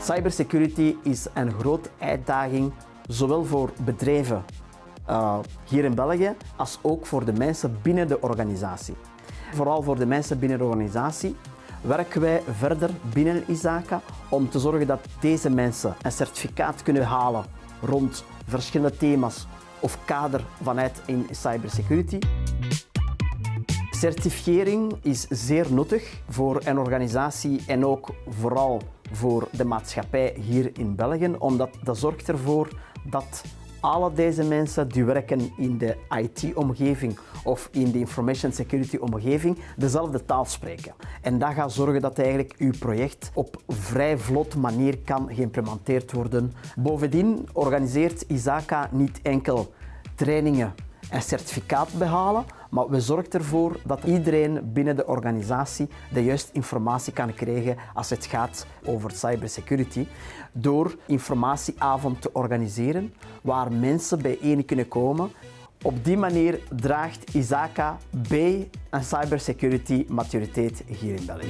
Cybersecurity is een grote uitdaging, zowel voor bedrijven hier in België, als ook voor de mensen binnen de organisatie. Vooral voor de mensen binnen de organisatie werken wij verder binnen ISAKA om te zorgen dat deze mensen een certificaat kunnen halen rond verschillende thema's of kader vanuit in cybersecurity. Certificering is zeer nuttig voor een organisatie en ook vooral voor de maatschappij hier in België, omdat dat zorgt ervoor dat alle deze mensen die werken in de IT-omgeving of in de information security-omgeving dezelfde taal spreken. En dat gaat zorgen dat eigenlijk uw project op vrij vlot manier kan geïmplementeerd worden. Bovendien organiseert ISAKA niet enkel trainingen en certificaat behalen, maar we zorgen ervoor dat iedereen binnen de organisatie de juiste informatie kan krijgen als het gaat over cybersecurity, door informatieavond te organiseren waar mensen bijeen kunnen komen. Op die manier draagt ISAKA bij aan cybersecurity maturiteit hier in België.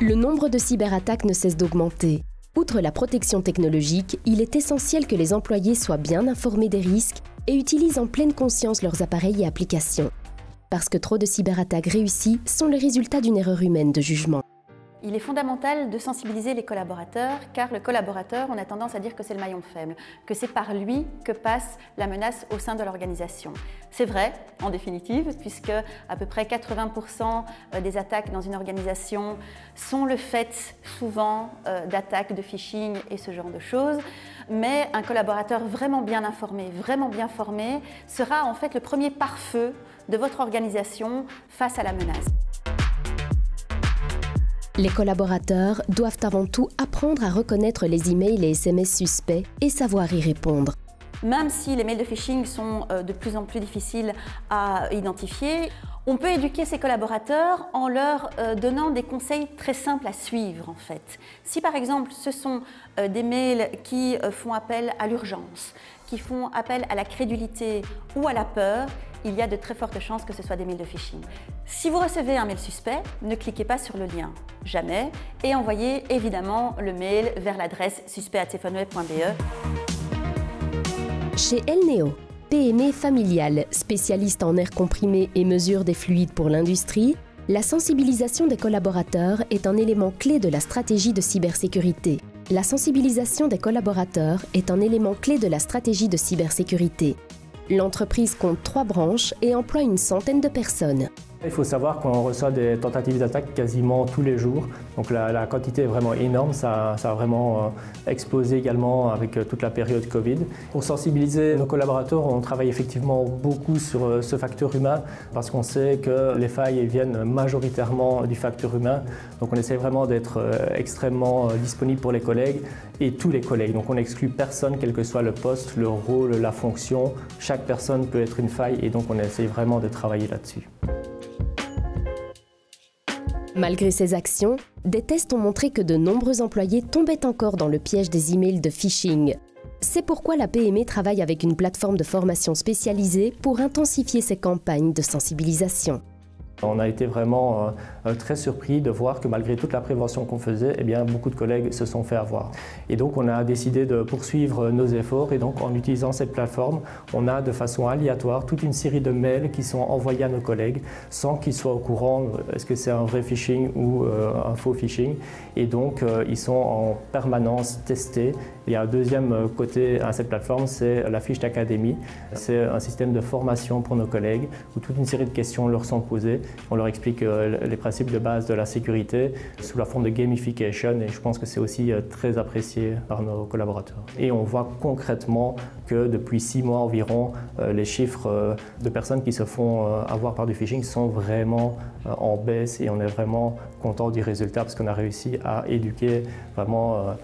Le nombre de cyberattaques ne cesse d'augmenter. Outre la protection technologique, il est essentiel que les employés soient bien informés des risques et utilisent en pleine conscience leurs appareils et applications. Parce que trop de cyberattaques réussies sont le résultat d'une erreur humaine de jugement. Il est fondamental de sensibiliser les collaborateurs, car le collaborateur, on a tendance à dire que c'est le maillon faible, que c'est par lui que passe la menace au sein de l'organisation. C'est vrai, en définitive, puisque à peu près 80% des attaques dans une organisation sont le fait souvent d'attaques de phishing et ce genre de choses. Mais un collaborateur vraiment bien informé, vraiment bien formé, sera en fait le premier pare-feu de votre organisation face à la menace. Les collaborateurs doivent avant tout apprendre à reconnaître les emails et SMS suspects et savoir y répondre. Même si les mails de phishing sont de plus en plus difficiles à identifier, on peut éduquer ses collaborateurs en leur donnant des conseils très simples à suivre en fait. Si par exemple ce sont des mails qui font appel à l'urgence, qui font appel à la crédulité ou à la peur, il y a de très fortes chances que ce soit des mails de phishing. Si vous recevez un mail suspect, ne cliquez pas sur le lien, jamais, et envoyez évidemment le mail vers l'adresse suspect@tphoneweb.be. Chez Elneo, PME familiale, spécialiste en air comprimé et mesure des fluides pour l'industrie, la sensibilisation des collaborateurs est un élément clé de la stratégie de cybersécurité. La sensibilisation des collaborateurs est un élément clé de la stratégie de cybersécurité. L'entreprise compte 3 branches et emploie une centaine de personnes. Il faut savoir qu'on reçoit des tentatives d'attaque quasiment tous les jours. Donc la quantité est vraiment énorme, ça a vraiment explosé également avec toute la période Covid. Pour sensibiliser nos collaborateurs, on travaille effectivement beaucoup sur ce facteur humain parce qu'on sait que les failles viennent majoritairement du facteur humain. Donc on essaie vraiment d'être extrêmement disponible pour les collègues et tous les collègues. Donc on n'exclut personne, quel que soit le poste, le rôle, la fonction. Chaque personne peut être une faille et donc on essaie vraiment de travailler là-dessus. Malgré ces actions, des tests ont montré que de nombreux employés tombaient encore dans le piège des emails de phishing. C'est pourquoi la PME travaille avec une plateforme de formation spécialisée pour intensifier ses campagnes de sensibilisation. On a été vraiment très surpris de voir que malgré toute la prévention qu'on faisait, eh bien, beaucoup de collègues se sont fait avoir. Et donc on a décidé de poursuivre nos efforts et donc en utilisant cette plateforme, on a de façon aléatoire toute une série de mails qui sont envoyés à nos collègues sans qu'ils soient au courant est-ce que c'est un vrai phishing ou un faux phishing. Et donc ils sont en permanence testés. Il y a un deuxième côté à cette plateforme, c'est la Fiche d'Académie. C'est un système de formation pour nos collègues où toute une série de questions leur sont posées. On leur explique les principes de base de la sécurité sous la forme de gamification et je pense que c'est aussi très apprécié par nos collaborateurs. Et on voit concrètement que depuis 6 mois environ, les chiffres de personnes qui se font avoir par du phishing sont vraiment en baisse et on est vraiment content du résultat parce qu'on a réussi à éduquer vraiment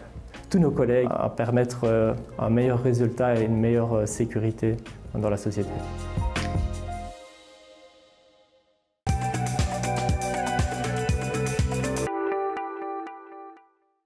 tous nos collègues à permettre un meilleur résultat et une meilleure sécurité dans la société.